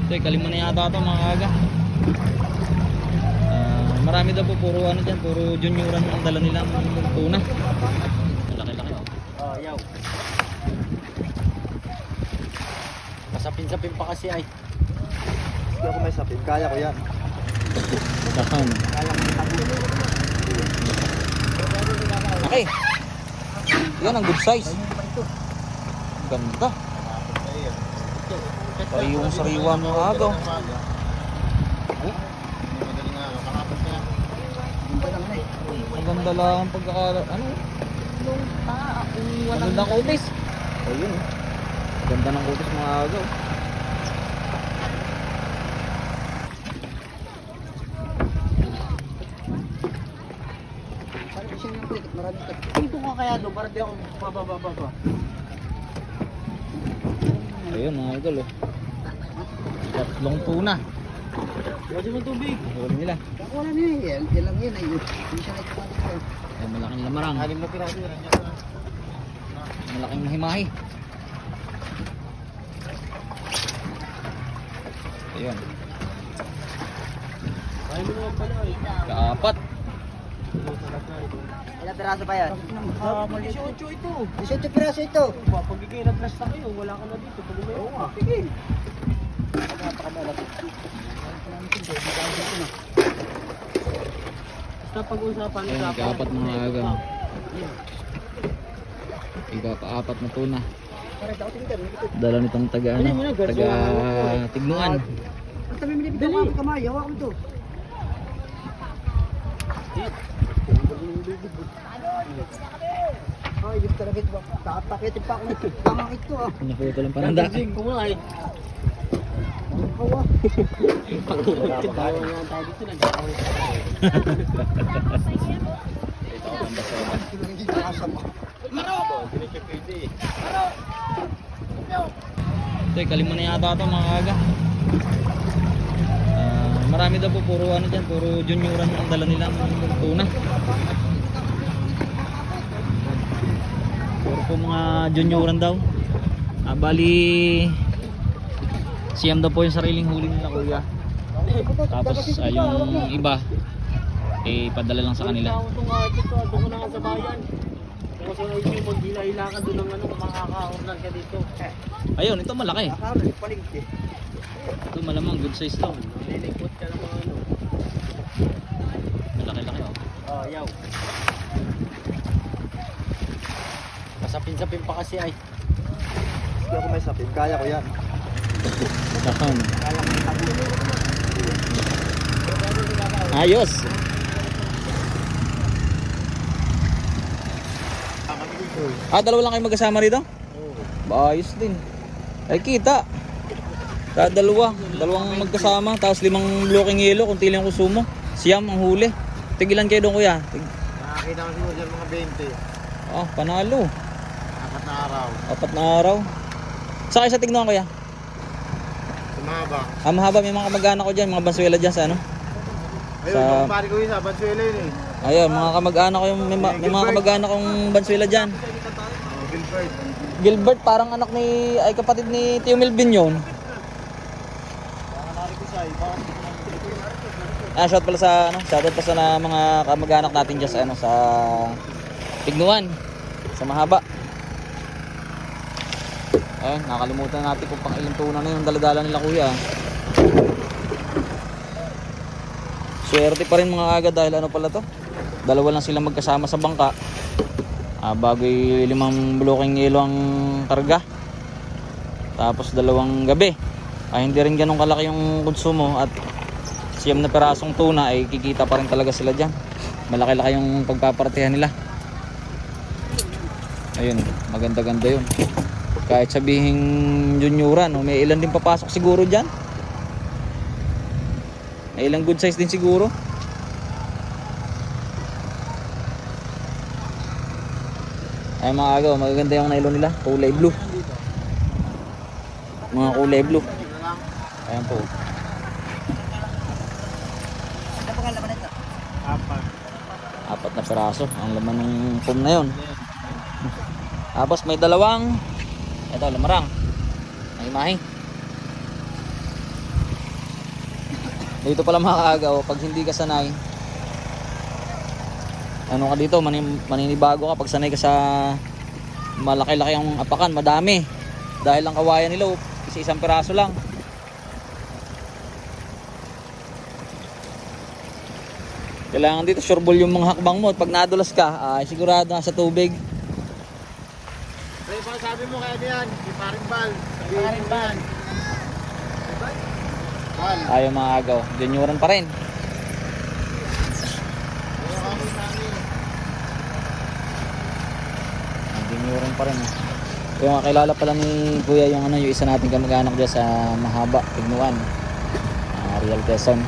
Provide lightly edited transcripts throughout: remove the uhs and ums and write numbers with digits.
Ito, kalima na yata ito mga aga. Marami daw po, puro ano dyan, puro junioran ang dala nilang tuna. Laki-laki oh. Oh, yaw. Masapin-sapin pa kasi ay. Hindi ako may sapin, kaya ko yan. Dakan. Kaya ko tabi. Okay. Yan ang good size. Ganda. Sariwang sariwa mo agaw. Ang ganda lang ang pagkakala. Ano? Ang ganda ng kutis. Ayun. Ang ganda ng kutis mga agaw. Tingko ka kaya doon para di ako bababa. Ayun mga idol oh. Tatlong tuna. Pwede mo tubig. Huli nila. Wala na yan. Yan lang yan. Hindi siya nagpapalito. Ay, malaking lamarang. Anim na piraso yan. Malaking mahimahi. Ayun. Ay mo naman pala eh. Kaapat. Ilang piraso pa yan? 18 ito. 18 piraso ito. Pagiging nag-last na kayo, wala ka na dito. Oo nga. Sige. Basta pag-usapan Ayun, kaapat mga aga. Ikakaapat na tuna. Dala nitong taga ano, taga Tignuan. Basta may minibig ako ang kamay. Hawak mo ito. Ay, yung talaga ito. Tatakitin pa ako nito. Tama ito ah. Naputo lang pananda. Ko nga eh. Kawa. Tawa nga tayo dito. Nagkakawin. Hindi nakasama. Ito, kalima na yata ito mga aga. Marami daw po, puro ano dyan, puro junioran ang dala nilang tuna. Puro po mga junioran daw. Bali siyam daw po yung sariling huli nila kuya. Tapos yung iba padala lang sa kanila. Doon ko na nga sa bayan. Kasi yung maghila-hila ka doon ng ano, makaka-order ka dito. Ayun, ito malaki. Nakakaroon, palingki. Ito malamang good size to. Lilipot ka ng mga ano. Malaki-laki oh. Oh, yaw. Masapin-sapin pa kasi ay. Hindi ako may sapin, kaya ko yan. Dakan. Kaya ko tabi. Ayos. Dalawa lang kayo magkasama rito? Oo. Ayos din. Ay kita. Dalawang magkasama, tapos 5 blocking yelo, kunti lang kusumo. Siyam ang huli. Tigilan kayo doon kuya. Nakakita ko siguro dyan mga 20. Panalo. 4 na araw. 4 na araw. Sa kayo sa Tignuan kuya? Tumaba. Mahaba, may mga kamag-anak ko dyan, mga bansuela dyan sa ano. Ayun, yung pari ko yun sa Bansuela yun eh. Ayun, mga kamag-anak ko may mga kamag-anak kong bansuela dyan. Gilbert. Gilbert, parang anak ni, ay kapatid ni Tio Melvin yun. Shout pala sa ano, shoutout pa sa mga kamag-anak natin diyan sa ano, sa Tignuan, sa Mahaba. Ayun, nakalimutan natin kung pang ilang tuna na yung daladala nila kuya. Swerte pa rin mga aga dahil ano pala to, dalawa lang sila magkasama sa bangka. Bago 5 blocking yelo ang karga. Tapos 2 gabi. Hindi rin ganun kalaki yung konsumo at siyam na perasong tuna ay kikita pa rin talaga sila dyan. Malaki-laki yung pagpapartihan nila. Ayun, maganda-ganda yun. Kahit sabihing junioran, may ilan din papasok siguro dyan. May ilang good size din siguro. Ay mga agaw, magaganda yung nylon nila, kulay blue. Mga kulay blue. Ayan po. Ano pa laman ito? 4 na peraso ang laman ng foam na yun. Tapos may 2, ito lamarang, may mahi. Dito pala mga kaaga, oh, pag hindi ka sanay, ano ka dito, maninibago ka pag sanay ka sa malaki-laki ang apakan, madami. Dahil ang kawayan nila, oh, isa-isang piraso lang. Kailangan dito sureball yung mga hakbang mo. Pag nadulas ka, ay sigurado na sa tubig. Pre, pa sabi mo kaya diyan, si Paring Bal. Paring Bal. Bal. Tayo mga agaw, junior pa rin. Junior pa rin. Yung kakilala pala ni Kuya yung ano, yung isa nating kamag-anak dyan sa Mahaba, Tignuan. Real Quezon.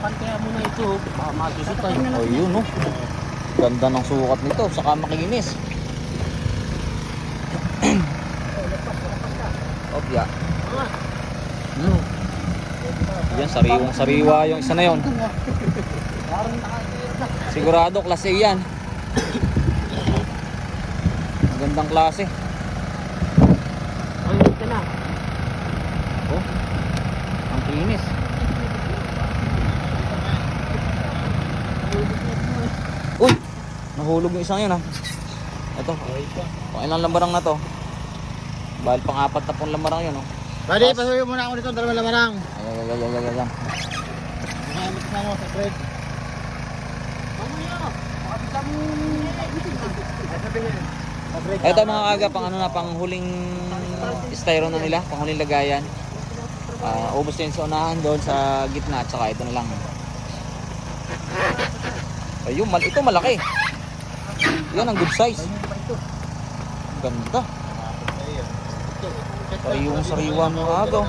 Pantaya mo na ito, baka masusutay. Oh, yun oh. Ganda ng sukat nito, saka makinis. Opya. Yan, sariwang-sariwa yung isa na yon. Sigurado, klase yan. Magandang klase. Ay, ito na. Oh, ang kinis. Uy, nahulog yung isang yun ha. Ito, pang ilang lambarang na to. Bahal pang 4 na pong lambarang yun oh. Pwede, pasuyo muna ako nito, dalawang lamarang. Ay. Makamit na ako sa bread. Ito mga kaga, pang ano na, pang huling styro na nila, pang huling lagayan. Ubos din sa unahan doon sa gitna at saka ito na lang. Ayun, ito malaki. Yan ang good size. Ganda. Sariwang sariwa mga agaw.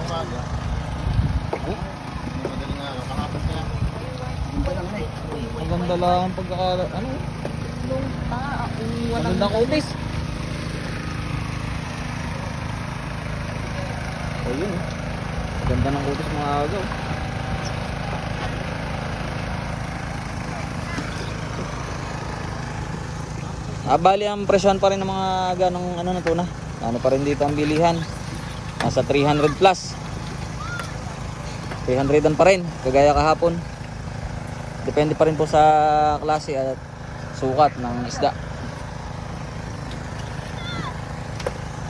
Ang ganda lang pagkaka... Ano? Ang gandang kutis. Ayun. Ang ganda ng kutis mga agaw. Bali ang presyon pa rin ng mga ganong ano na tuna. Ano pa rin dito ang bilihan. Nasa 300 plus. 300 pa rin kagaya kahapon. Depende pa rin po sa klase at sukat ng isda.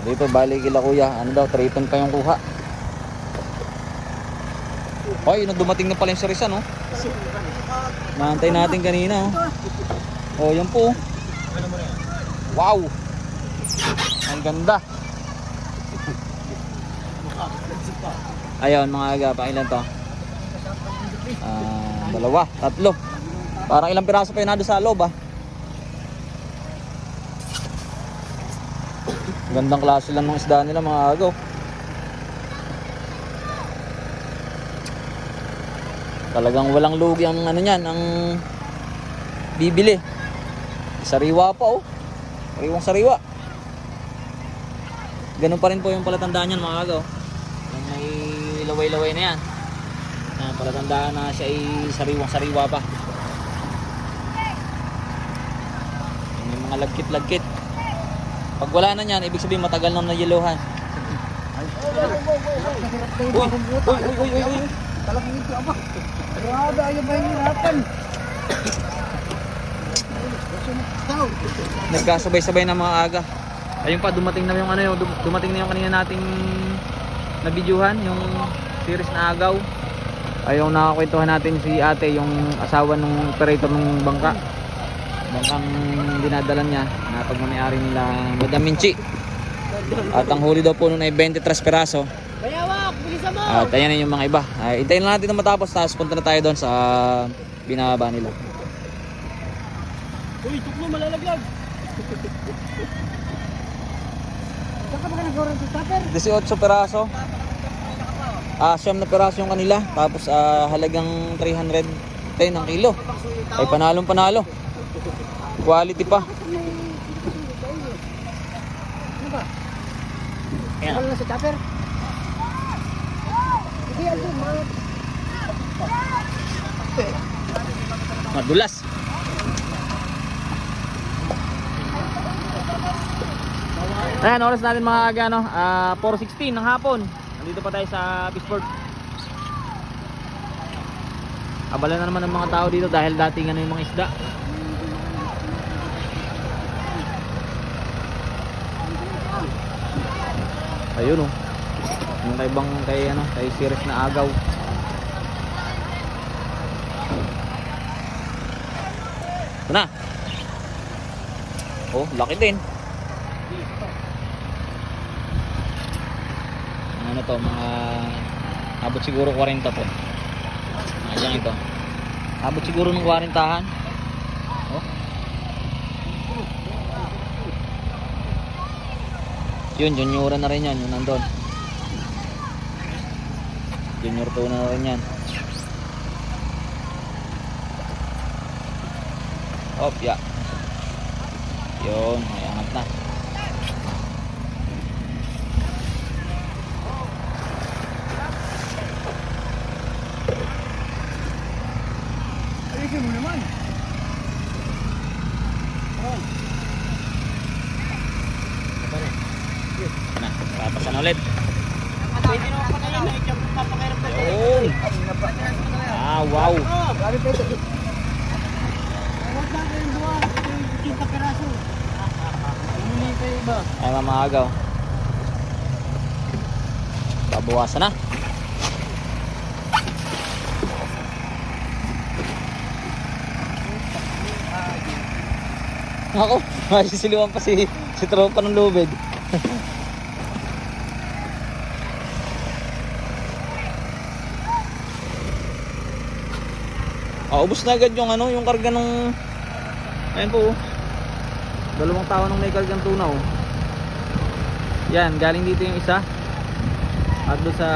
Dito bali kila kuya, ano daw, 3 ton pa yung kuha. Hoy, dumating na pala yung sarisan, oh. Maantay natin kanina, oh. Oh, yan po. Wow. Ang ganda. Ayun mga aga, ilan to? 2, 3. Parang ilang piraso pa yun nado sa loob ah. Gandang klase lang ng isda nila mga agaw. Talagang walang lugi ang ano niyan, ang bibili. Sariwa pa oh. Sariwang sariwa. Ganun pa rin po yung palatandaan niyan mga agaw. Yung may laway-laway na yan. Palatandaan na siya ay sariwang-sariwa pa. May mga lagkit-lagkit. Pag wala na yan, ibig sabihin matagal na nayeluhan. Uy. Talagang ito, aba. Grabe, ayaw ba yung hirapan? Nagkasabay-sabay na mga aga. Ayun pa, dumating na yung ano yung dumating na yung kanina nating na-videohan, yung series na agaw. Ay yung nakakwentuhan natin si ate, yung asawa ng operator ng bangka. Bangkang dinadala niya na pagmamayari nila Madam Minchi. At ang huli daw po nun ay 23 peraso. Bayawak, bilisan mo! At ayan yung mga iba. Hintayin lang natin na matapos, tapos punta na tayo doon sa binababa nila. Uy, tuklo malalaglag! Saan ka ba ka nag-order sa stopper? 18 peraso. 9 na peraso yung kanila. Tapos halagang 310 ang kilo. Ay panalong panalo. Quality pa. Ano ba? Mahal na sa stopper? Hindi, ano, mahal. Madulas. Ayan, oras natin mga aga, no? 4:16 ng hapon. Nandito pa tayo sa Bisport. Abala na naman ng mga tao dito dahil dating ano yung mga isda. Ayun, oh. Yung kay series na agaw. Ito na. Oh, laki din. Ano to, mga abot siguro 40 to. Ayan ito. Abot siguro ng 40-han. Oh. Yun, junior na rin yan, yun nandun. Junior 2 na rin yan. Hop, ya. Yun, may angat na. Ayusin mo naman. Na, papasan ulit. Pwede naman pa na yan. Papakirap na siya. Yun. Wow. Grabe peso. Huwag na kayong buwa. 50 peraso. Hindi pa yung iba. Ay, mamagaw. Babawasan na. Ako, masisiliwan pa si tropa ng lubid. Ubos na agad yung yung karga nung ayun po. Dalawang tao nang may kargang tuna oh. Yan, galing dito yung isa. At doon sa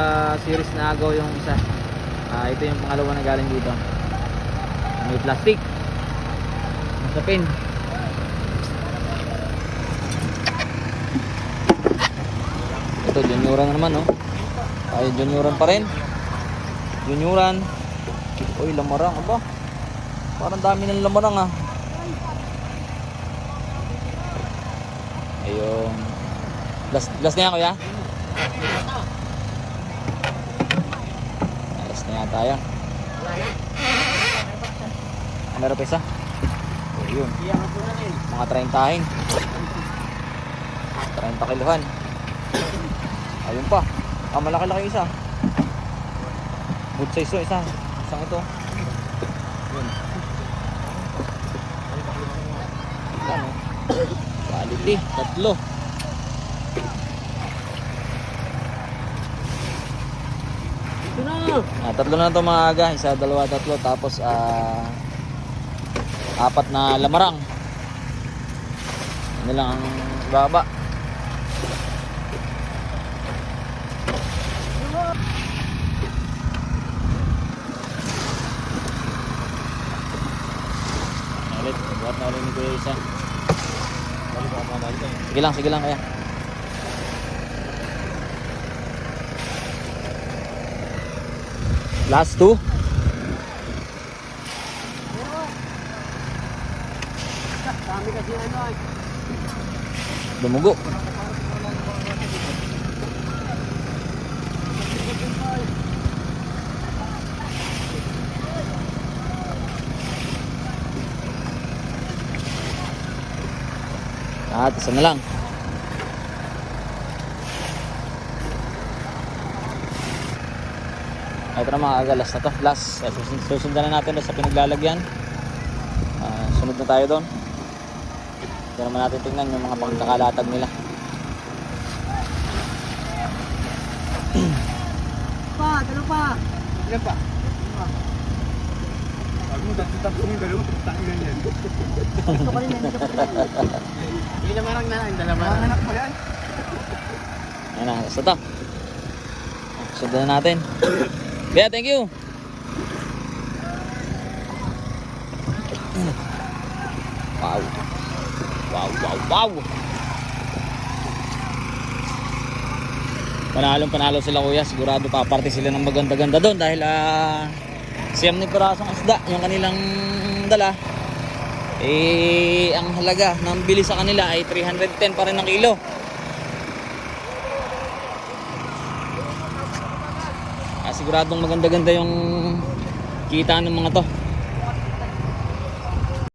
series na agaw yung isa. Ito yung pangalawa na galing dito. May plastic. Sa pin. Ito, junioran na naman, oh. Ay, junioran pa rin. Junioran. Uy, lamarang, aba. Parang dami ng lamarang, ah. Ayun. Last na yan, kuya? Last na yan tayo. Meron pa isa? Ayun. Mga 30-hin. 30 kilohan. Ayun pa. Malaki-laki isa. Good size to, isa. Isang ito. Yun. Yan, oh. Quality. Tatlo. Ito na. Tatlo na ito mga aga. Isa, dalawa, tatlo. Tapos, 4 na lamarang. Ano lang ang baba. Ulit, buhat na ulit ni Kuya isa. Sige lang kaya. Last 2. Dami kasi ano ay. Dumugo. At isa na lang. Ito na mga agalas na to. Last. Susundan na natin sa pinaglalagyan. Sunod na tayo doon. Ito naman natin tingnan yung mga pagkakalatag nila. Dalo pa. Ilan pa? Huwag mo, tatlo yung dalawa, tatangan yan. Gusto ko rin yan, hindi na marang na, ang dalawa. Anak mo yan? Ayan na, basta to. Sundan na natin. Kaya, thank you. Wow. Wow. Panalo sila kuya. Sigurado paparte sila ng maganda-ganda doon dahil siyam ni pirasong isda yung kanilang dala. ang halaga ng bili sa kanila ay 310 pa rin ang kilo. Siguradong maganda-ganda yung kita ng mga to.